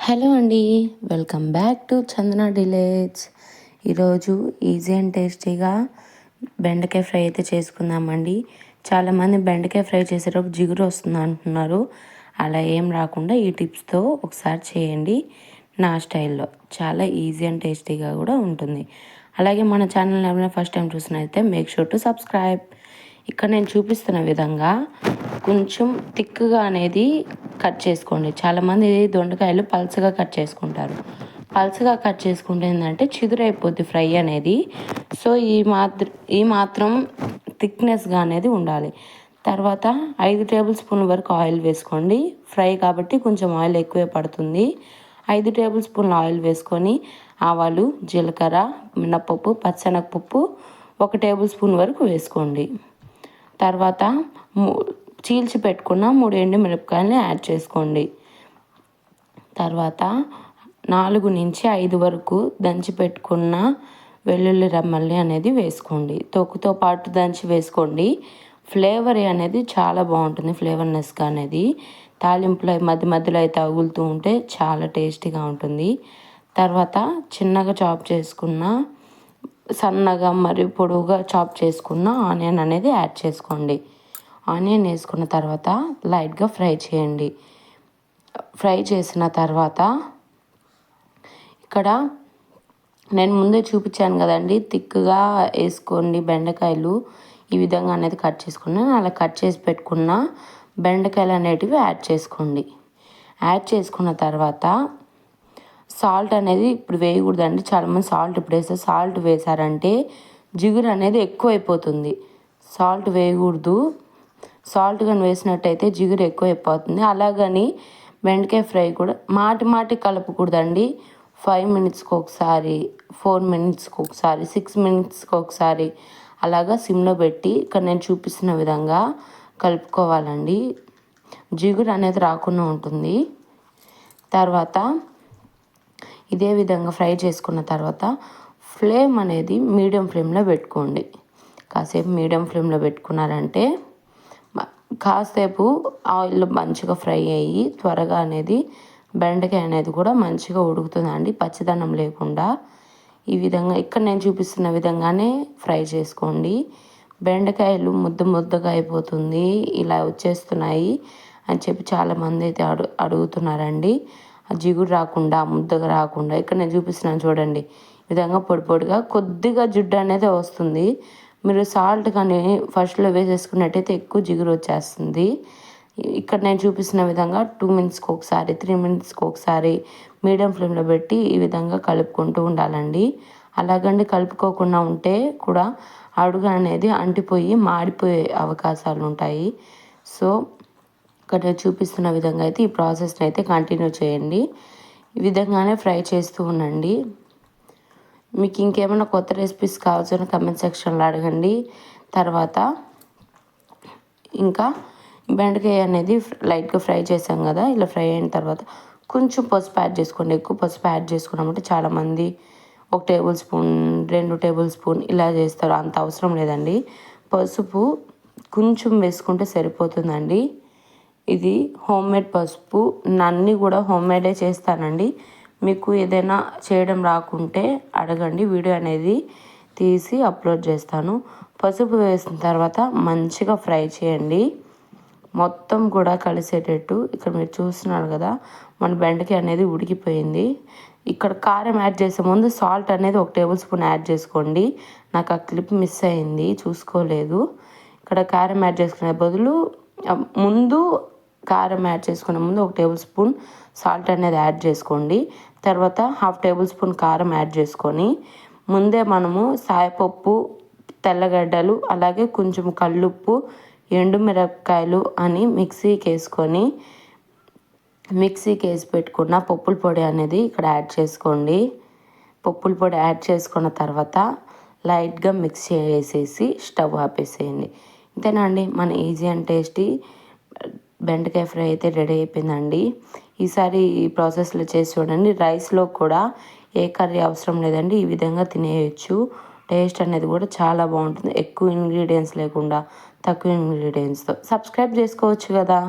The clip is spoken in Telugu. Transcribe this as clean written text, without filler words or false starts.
హలో అండి, వెల్కమ్ బ్యాక్ టు చందన డిలేట్స్. ఈరోజు ఈజీ అండ్ టేస్టీగా బెండకాయ ఫ్రై అయితే చేసుకుందామండి. చాలామంది బెండకాయ ఫ్రై చేసేటప్పుడు జిగురు వస్తుంది అంటున్నారు. అలా ఏం రాకుండా ఈ టిప్స్తో ఒకసారి చేయండి. నా స్టైల్లో చాలా ఈజీ అండ్ టేస్టీగా కూడా ఉంటుంది. అలాగే మన ఛానల్ ఎవరైనా ఫస్ట్ టైం చూసినైతే మేక్ షూర్ టు సబ్స్క్రైబ్. ఇక్కడ నేను చూపిస్తున్న విధంగా కొంచెం థిక్గా అనేది కట్ చేసుకోండి. చాలామంది దొండకాయలు పల్చగా కట్ చేసుకుంటారు. పల్చగా కట్ చేసుకుంటే ఏంటంటే చిదురైపోద్ది ఫ్రై అనేది. సో ఈ మాత్రం థిక్నెస్గా అనేది ఉండాలి. తర్వాత 5 టేబుల్ స్పూన్ల వరకు ఆయిల్ వేసుకోండి. ఫ్రై కాబట్టి కొంచెం ఆయిల్ ఎక్కువే పడుతుంది. 5 టేబుల్ స్పూన్ల ఆయిల్ వేసుకొని ఆవాలు, జీలకర్ర, మినపప్పు, పచ్చెనగపప్పు 1 టేబుల్ స్పూన్ వరకు వేసుకోండి. తర్వాత చీల్చి పెట్టుకున్న 3 ఎండుమిరపకాయలని యాడ్ చేసుకోండి. తర్వాత 4 నుంచి 5 వరకు దంచి పెట్టుకున్న వెల్లుల్లి రెమ్మల్ని అనేది వేసుకోండి. తొక్కుతో పాటు దంచి వేసుకోండి. ఫ్లేవర్ అనేది చాలా బాగుంటుంది. ఫ్లేవర్నెస్గా అనేది తాలింపులో మధ్య మధ్యలో అయితే తగులుతూ ఉంటే చాలా టేస్టీగా ఉంటుంది. తర్వాత చిన్నగా చాప్ చేసుకున్న సన్నగా మరియు పొడవుగా చాప్ చేసుకున్న ఆనియన్ అనేది యాడ్ చేసుకోండి. ఆనియన్ వేసుకున్న తర్వాత లైట్గా ఫ్రై చేయండి. ఫ్రై చేసిన తర్వాత ఇక్కడ నేను ముందే చూపించాను కదండి, థిక్గా వేసుకోండి బెండకాయలు. ఈ విధంగా అనేది కట్ చేసుకున్నాను. అలా కట్ చేసి పెట్టుకున్న బెండకాయలు అనేటివి యాడ్ చేసుకోండి. యాడ్ చేసుకున్న తర్వాత సాల్ట్ అనేది ఇప్పుడు వేయకూడదండి. చాలామంది సాల్ట్ ఇప్పుడు వేస్తారు. సాల్ట్ వేసారంటే జిగురు అనేది ఎక్కువైపోతుంది. సాల్ట్ వేయకూడదు. సాల్ట్ కానీ వేసినట్టయితే జిగురు ఎక్కువైపోతుంది. అలాగని బెండకాయ ఫ్రై కూడా మాటి కలపకూడదండి. 5 మినిట్స్కి ఒకసారి, 4 మినిట్స్కి ఒకసారి, 6 మినిట్స్కి ఒకసారి అలాగా సిమ్లో పెట్టి ఇక్కడ నేను చూపిస్తున్న విధంగా కలుపుకోవాలండి. జిగురు అనేది రాకుండా ఉంటుంది. తర్వాత ఇదే విధంగా ఫ్రై చేసుకున్న తర్వాత ఫ్లేమ్ అనేది మీడియం ఫ్లేమ్లో పెట్టుకోండి. కాసేపు మీడియం ఫ్లేమ్లో పెట్టుకున్నారంటే కాసేపు ఆయిల్లో మంచిగా ఫ్రై అయ్యి త్వరగా అనేది బెండకాయ అనేది కూడా మంచిగా ఉడుకుతుందండి, పచ్చిదనం లేకుండా. ఈ విధంగా ఇక్కడ నేను చూపిస్తున్న విధంగానే ఫ్రై చేసుకోండి. బెండకాయలు ముద్దగా అయిపోతుంది, ఇలా వచ్చేస్తున్నాయి అని చెప్పి చాలామంది అయితే అడుగుతున్నారండి. జిగురు రాకుండా, ముద్దగా రాకుండా ఇక్కడ నేను చూపిస్తున్నాను చూడండి. ఈ విధంగా పొడిగా కొద్దిగా జిడ్డు అనేది వస్తుంది. మీరు సాల్ట్ కానీ ఫస్ట్లో వేసేసుకున్నట్టయితే ఎక్కువ జిగురు వచ్చేస్తుంది. ఇక్కడ నేను చూపిస్తున్న విధంగా 2 మినిట్స్కి ఒకసారి, 3 మినిట్స్కి ఒకసారి మీడియం ఫ్లేమ్లో పెట్టి ఈ విధంగా కలుపుకుంటూ ఉండాలండి. అలాగండి కలుపుకోకుండా ఉంటే కూడా అడుగు అనేది అంటిపోయి మాడిపోయే అవకాశాలు ఉంటాయి. సో ఇక్కడ చూపిస్తున్న విధంగా అయితే ఈ ప్రాసెస్ని అయితే కంటిన్యూ చేయండి. ఈ విధంగానే ఫ్రై చేస్తూ ఉండండి. మీకు ఇంకేమైనా కొత్త రెసిపీస్ కావాల్సిన కమెంట్ సెక్షన్లో అడగండి. తర్వాత ఇంకా బెండకాయ అనేది లైట్గా ఫ్రై చేసాం కదా, ఇలా ఫ్రై అయిన తర్వాత కొంచెం పసుపు యాడ్ చేసుకోండి. ఎక్కువ పసుపు యాడ్ చేసుకున్నామంటే చాలామంది 1 టేబుల్ స్పూన్, 2 టేబుల్ స్పూన్ ఇలా చేస్తారు. అంత అవసరం లేదండి. పసుపు కొంచెం వేసుకుంటే సరిపోతుందండి. ఇది హోమ్మేడ్ పసుపు. అన్నీ కూడా హోమ్మేడే చేస్తానండి. మీకు ఏదైనా చేయడం రాకుంటే అడగండి, వీడియో అనేది తీసి అప్లోడ్ చేస్తాను. పసుపు వేసిన తర్వాత మంచిగా ఫ్రై చేయండి, మొత్తం కూడా కలిసేటట్టు. ఇక్కడ మీరు చూస్తున్నారు కదా, మన బెండకాయ అనేది ఉడికిపోయింది. ఇక్కడ కారం యాడ్ చేసే ముందు సాల్ట్ అనేది 1 టేబుల్ స్పూన్ యాడ్ చేసుకోండి. నాకు ఆ క్లిప్ మిస్ అయింది, చూసుకోలేదు. ఇక్కడ కారం యాడ్ చేసుకునే బదులు ముందు కారం యాడ్ చేసుకునే ముందు 1 టేబుల్ స్పూన్ సాల్ట్ అనేది యాడ్ చేసుకోండి. తర్వాత 1/2 టేబుల్ స్పూన్ కారం యాడ్ చేసుకొని ముందే మనము సాయపప్పు, తెల్లగడ్డలు, అలాగే కొంచెం కల్లుప్పు, ఎండుమిరపకాయలు అని మిక్సీకి వేసి పెట్టుకున్న పప్పుల పొడి అనేది ఇక్కడ యాడ్ చేసుకోండి. పప్పుల పొడి యాడ్ చేసుకున్న తర్వాత లైట్గా మిక్స్ చేసేసి స్టవ్ ఆపేసేయండి. ఇంతేనండి, మన ఈజీ అండ్ టేస్టీ బెండకాయ ఫ్రై అయితే రెడీ అయిపోయిందండి. ఈసారి ఈ ప్రాసెస్లో చేసి చూడండి. రైస్లో కూడా ఏ కర్రీ అవసరం లేదండి, ఈ విధంగా తినేయచ్చు. టేస్ట్ అనేది కూడా చాలా బాగుంటుంది. ఎక్కువ ఇంగ్రీడియంట్స్ లేకుండా తక్కువ ఇంగ్రీడియంట్స్తో. సబ్స్క్రైబ్ చేసుకోవచ్చు కదా.